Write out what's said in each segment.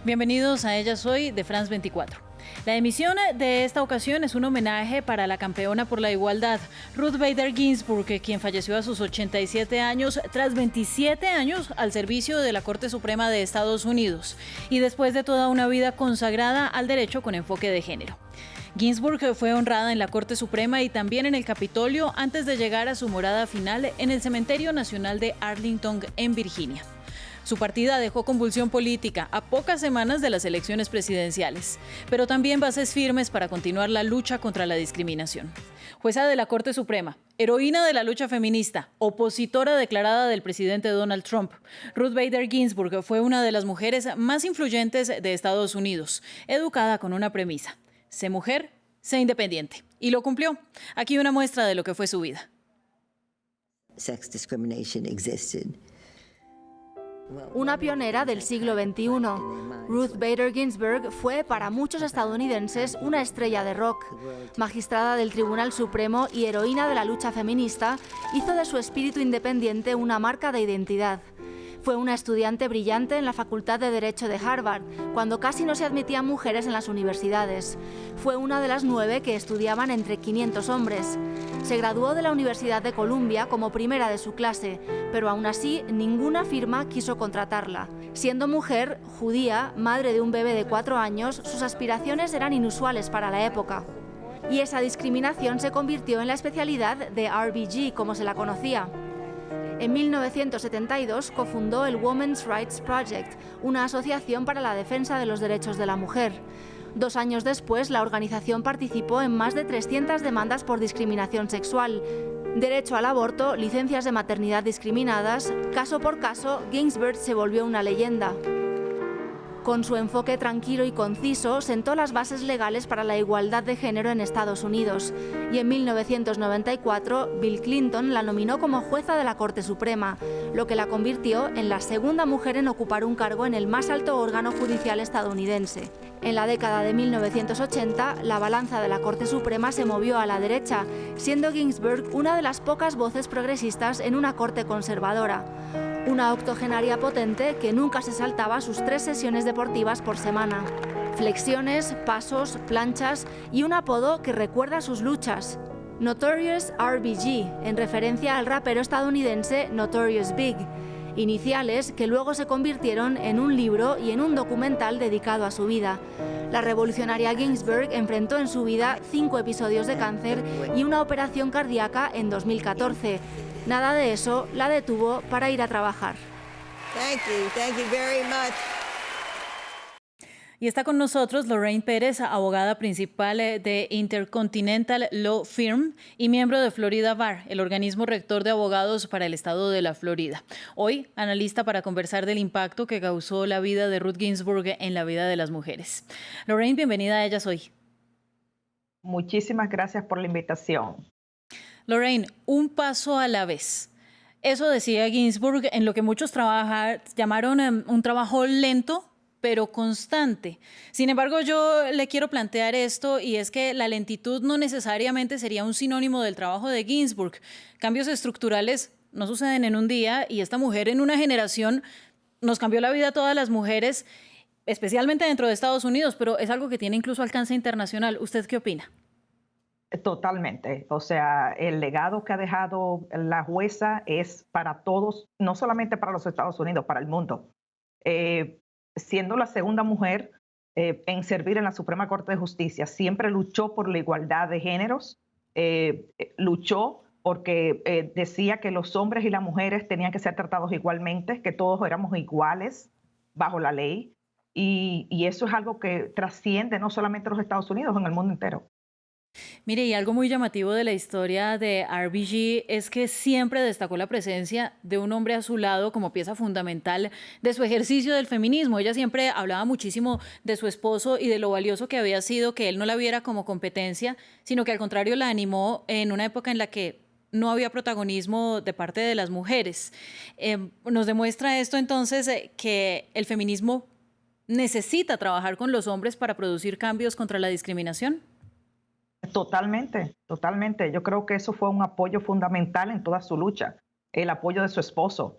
Bienvenidos a Ella Soy de France 24. La emisión de esta ocasión es un homenaje para la campeona por la igualdad, Ruth Bader Ginsburg, quien falleció a sus 87 años tras 27 años al servicio de la Corte Suprema de Estados Unidos y después de toda una vida consagrada al derecho con enfoque de género. Ginsburg fue honrada en la Corte Suprema y también en el Capitolio antes de llegar a su morada final en el Cementerio Nacional de Arlington, en Virginia. Su partida dejó convulsión política a pocas semanas de las elecciones presidenciales, pero también bases firmes para continuar la lucha contra la discriminación. Jueza de la Corte Suprema, heroína de la lucha feminista, opositora declarada del presidente Donald Trump, Ruth Bader Ginsburg fue una de las mujeres más influyentes de Estados Unidos, educada con una premisa: sé mujer, sé independiente. Y lo cumplió. Aquí una muestra de lo que fue su vida. Sex discrimination existed. Una pionera del siglo XXI, Ruth Bader Ginsburg fue para muchos estadounidenses una estrella de rock. Magistrada del Tribunal Supremo y heroína de la lucha feminista, hizo de su espíritu independiente una marca de identidad. Fue una estudiante brillante en la Facultad de Derecho de Harvard, cuando casi no se admitían mujeres en las universidades. Fue una de las 9 que estudiaban entre 500 hombres. Se graduó de la Universidad de Columbia como primera de su clase, pero aún así ninguna firma quiso contratarla. Siendo mujer, judía, madre de un bebé de 4 años, sus aspiraciones eran inusuales para la época. Y esa discriminación se convirtió en la especialidad de RBG, como se la conocía. En 1972 cofundó el Women's Rights Project, una asociación para la defensa de los derechos de la mujer. 2 años después, la organización participó en más de 300 demandas por discriminación sexual, derecho al aborto, licencias de maternidad discriminadas. Caso por caso, Ginsburg se volvió una leyenda. Con su enfoque tranquilo y conciso, sentó las bases legales para la igualdad de género en Estados Unidos, y en 1994 Bill Clinton la nominó como jueza de la Corte Suprema, lo que la convirtió en la segunda mujer en ocupar un cargo en el más alto órgano judicial estadounidense. En la década de 1980, la balanza de la Corte Suprema se movió a la derecha, siendo Ginsburg una de las pocas voces progresistas en una corte conservadora. Una octogenaria potente que nunca se saltaba sus 3 sesiones deportivas por semana. Flexiones, pasos, planchas y un apodo que recuerda sus luchas: Notorious RBG, en referencia al rapero estadounidense Notorious Big. Iniciales que luego se convirtieron en un libro y en un documental dedicado a su vida. La revolucionaria Ginsburg enfrentó en su vida 5 episodios de cáncer y una operación cardíaca en 2014. Nada de eso la detuvo para ir a trabajar. Thank you very much. Y está con nosotros Lorraine Pérez, abogada principal de Intercontinental Law Firm y miembro de Florida Bar, el organismo rector de abogados para el estado de la Florida. Hoy, analista para conversar del impacto que causó la vida de Ruth Ginsburg en la vida de las mujeres. Lorraine, bienvenida a Ellas Hoy. Muchísimas gracias por la invitación. Lorraine, un paso a la vez. Eso decía Ginsburg, en lo que muchos llamaron un trabajo lento, pero constante. Sin embargo, yo le quiero plantear esto, y es que la lentitud no necesariamente sería un sinónimo del trabajo de Ginsburg. Cambios estructurales no suceden en un día, y esta mujer en una generación nos cambió la vida a todas las mujeres, especialmente dentro de Estados Unidos, pero es algo que tiene incluso alcance internacional. ¿Usted qué opina? Totalmente. O sea, el legado que ha dejado la jueza es para todos, no solamente para los Estados Unidos, para el mundo. Siendo la segunda mujer en servir en la Suprema Corte de Justicia, siempre luchó por la igualdad de géneros, luchó porque decía que los hombres y las mujeres tenían que ser tratados igualmente, que todos éramos iguales bajo la ley, y eso es algo que trasciende no solamente a los Estados Unidos, en el mundo entero. Mire, y algo muy llamativo de la historia de RBG es que siempre destacó la presencia de un hombre a su lado como pieza fundamental de su ejercicio del feminismo. Ella siempre hablaba muchísimo de su esposo y de lo valioso que había sido que él no la viera como competencia, sino que al contrario la animó en una época en la que no había protagonismo de parte de las mujeres. Nos demuestra esto entonces que el feminismo necesita trabajar con los hombres para producir cambios contra la discriminación. Totalmente, totalmente. Yo creo que eso fue un apoyo fundamental en toda su lucha, el apoyo de su esposo,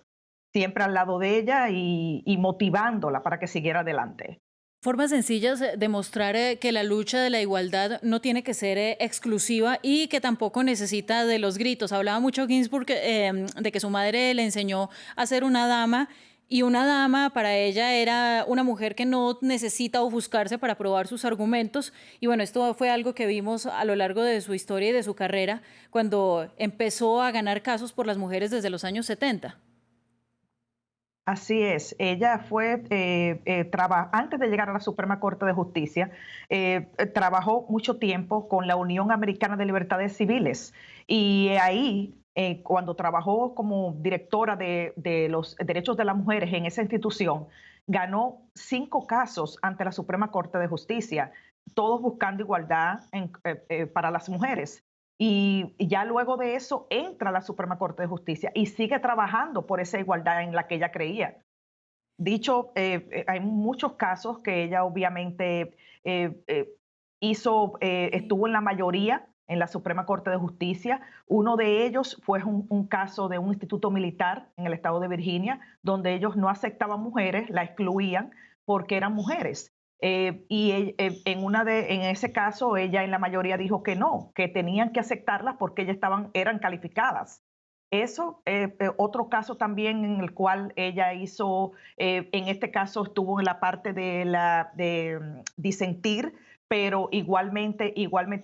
siempre al lado de ella y motivándola para que siguiera adelante. Formas sencillas de mostrar que la lucha de la igualdad no tiene que ser exclusiva y que tampoco necesita de los gritos. Hablaba mucho Ginsburg de que su madre le enseñó a ser una dama y una dama para ella era una mujer que no necesita ofuscarse para probar sus argumentos. Y bueno, esto fue algo que vimos a lo largo de su historia y de su carrera cuando empezó a ganar casos por las mujeres desde los años 70. Así es, ella fue, antes de llegar a la Suprema Corte de Justicia, trabajó mucho tiempo con la Unión Americana de Libertades Civiles y ahí, cuando trabajó como directora de los derechos de las mujeres en esa institución, ganó 5 casos ante la Suprema Corte de Justicia, todos buscando igualdad para las mujeres. Y ya luego de eso entra a la Suprema Corte de Justicia y sigue trabajando por esa igualdad en la que ella creía. Dicho, hay muchos casos que ella obviamente estuvo en la mayoría en la Suprema Corte de Justicia. Uno de ellos fue un caso de un instituto militar en el estado de Virginia, donde ellos no aceptaban mujeres, la excluían porque eran mujeres. En ese caso, ella en la mayoría dijo que no, que tenían que aceptarlas porque ellas eran calificadas. Eso, otro caso también en el cual ella hizo, en este caso estuvo en la parte de disentir, pero igualmente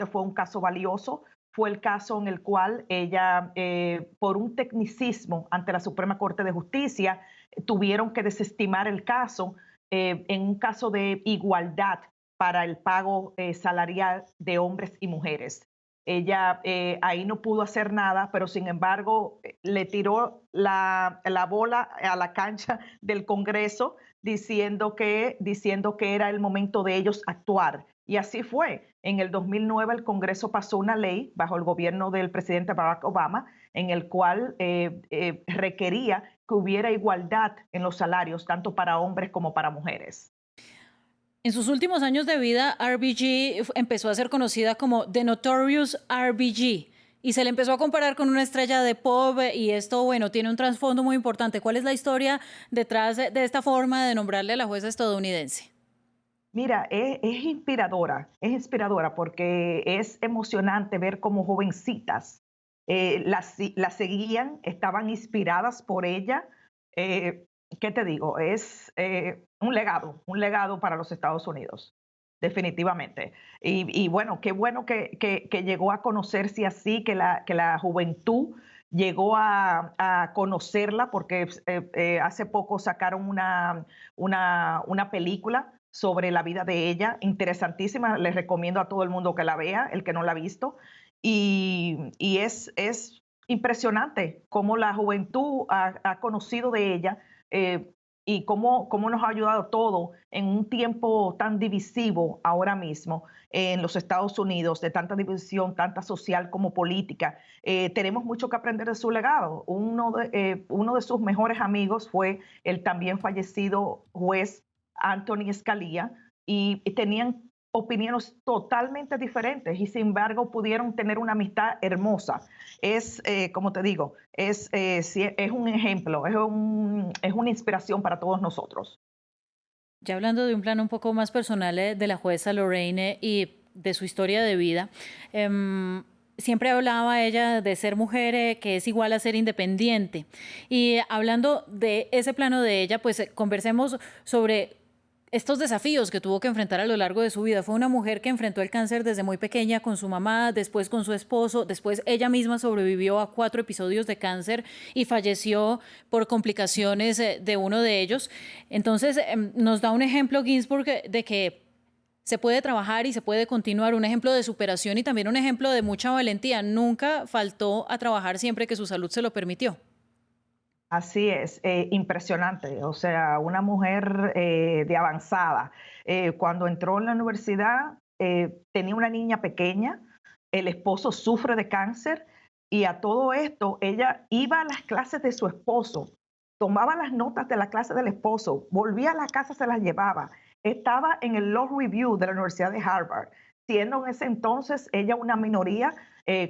fue un caso valioso. Fue el caso en el cual ella, por un tecnicismo ante la Suprema Corte de Justicia, tuvieron que desestimar el caso en un caso de igualdad para el pago salarial de hombres y mujeres. Ella ahí no pudo hacer nada, pero sin embargo le tiró la bola a la cancha del Congreso diciendo que era el momento de ellos actuar. Y así fue. En el 2009 el Congreso pasó una ley bajo el gobierno del presidente Barack Obama en el cual requería que hubiera igualdad en los salarios, tanto para hombres como para mujeres. En sus últimos años de vida, RBG empezó a ser conocida como The Notorious RBG y se le empezó a comparar con una estrella de pop y esto, bueno, tiene un trasfondo muy importante. ¿Cuál es la historia detrás de esta forma de nombrarle a la jueza estadounidense? Mira, es inspiradora porque es emocionante ver cómo jovencitas la seguían, estaban inspiradas por ella. ¿Qué te digo? Es un legado para los Estados Unidos, definitivamente. Y bueno, qué bueno que llegó a conocerse así, que la juventud llegó a conocerla, porque hace poco sacaron una película sobre la vida de ella, interesantísima. Les recomiendo a todo el mundo que la vea, el que no la ha visto. Y es impresionante cómo la juventud ha conocido de ella y cómo nos ha ayudado todo en un tiempo tan divisivo ahora mismo en los Estados Unidos, de tanta división, tanta social como política. Tenemos mucho que aprender de su legado. Uno de sus mejores amigos fue el también fallecido juez Anthony Scalia, y tenían opiniones totalmente diferentes y sin embargo pudieron tener una amistad hermosa. Es, como te digo, es un ejemplo, es una inspiración para todos nosotros. Ya hablando de un plano un poco más personal de la jueza Lorraine y de su historia de vida, siempre hablaba ella de ser mujer, que es igual a ser independiente. Y hablando de ese plano de ella, pues conversemos sobre estos desafíos que tuvo que enfrentar a lo largo de su vida. Fue una mujer que enfrentó el cáncer desde muy pequeña con su mamá, después con su esposo, después ella misma sobrevivió a 4 episodios de cáncer y falleció por complicaciones de uno de ellos. Entonces nos da un ejemplo Ginsburg de que se puede trabajar y se puede continuar, un ejemplo de superación y también un ejemplo de mucha valentía. Nunca faltó a trabajar siempre que su salud se lo permitió. Así es, impresionante. O sea, una mujer de avanzada. Cuando entró en la universidad, tenía una niña pequeña, el esposo sufre de cáncer y a todo esto ella iba a las clases de su esposo, tomaba las notas de la clase del esposo, volvía a la casa, se las llevaba. Estaba en el Law Review de la Universidad de Harvard, siendo en ese entonces ella una minoría.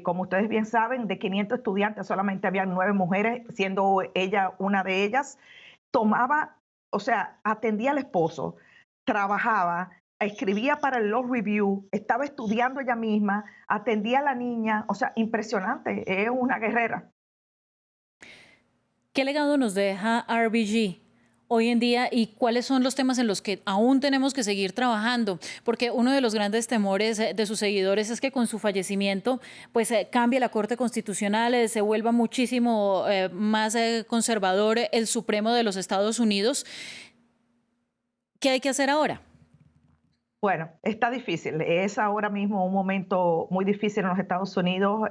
Como ustedes bien saben, de 500 estudiantes solamente habían 9 mujeres, siendo ella una de ellas. Atendía al esposo, trabajaba, escribía para el Law Review, estaba estudiando ella misma, atendía a la niña, o sea, impresionante, es una guerrera. ¿Qué legado nos deja RBG hoy en día y cuáles son los temas en los que aún tenemos que seguir trabajando? Porque uno de los grandes temores de sus seguidores es que con su fallecimiento pues cambie la Corte Constitucional, se vuelva muchísimo más conservador el Supremo de los Estados Unidos. ¿Qué hay que hacer ahora? Bueno, está difícil. Es ahora mismo un momento muy difícil en los Estados Unidos.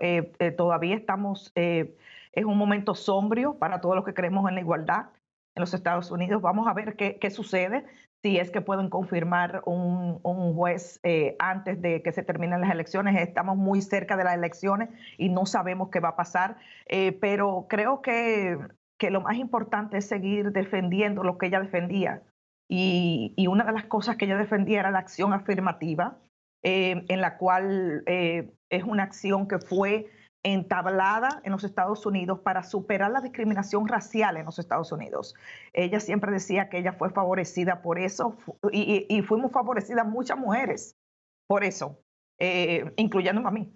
Todavía estamos, es un momento sombrío para todos los que creemos en la igualdad en los Estados Unidos. Vamos a ver qué sucede, si es que pueden confirmar un juez antes de que se terminen las elecciones. Estamos muy cerca de las elecciones y no sabemos qué va a pasar, pero creo que lo más importante es seguir defendiendo lo que ella defendía. Y una de las cosas que ella defendía era la acción afirmativa, en la cual es una acción que fue entablada en los Estados Unidos para superar la discriminación racial en los Estados Unidos. Ella siempre decía que ella fue favorecida por eso y fuimos favorecidas muchas mujeres por eso, incluyéndome a mí.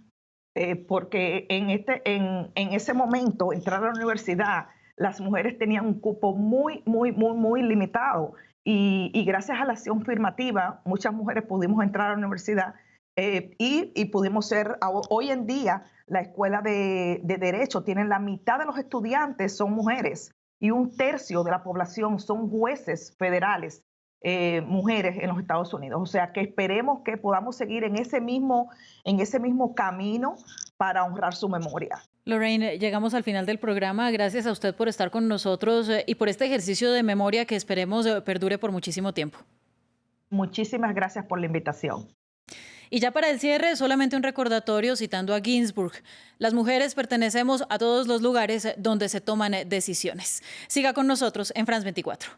Porque en ese momento, entrar a la universidad, las mujeres tenían un cupo muy limitado. Y gracias a la acción afirmativa, muchas mujeres pudimos entrar a la universidad y pudimos ser, hoy en día, la escuela de Derecho tiene la mitad de los estudiantes son mujeres y un tercio de la población son jueces federales, mujeres en los Estados Unidos. O sea que esperemos que podamos seguir en ese mismo camino para honrar su memoria. Lorraine, llegamos al final del programa. Gracias a usted por estar con nosotros y por este ejercicio de memoria que esperemos perdure por muchísimo tiempo. Muchísimas gracias por la invitación. Y ya para el cierre, solamente un recordatorio citando a Ginsburg. Las mujeres pertenecemos a todos los lugares donde se toman decisiones. Siga con nosotros en France 24.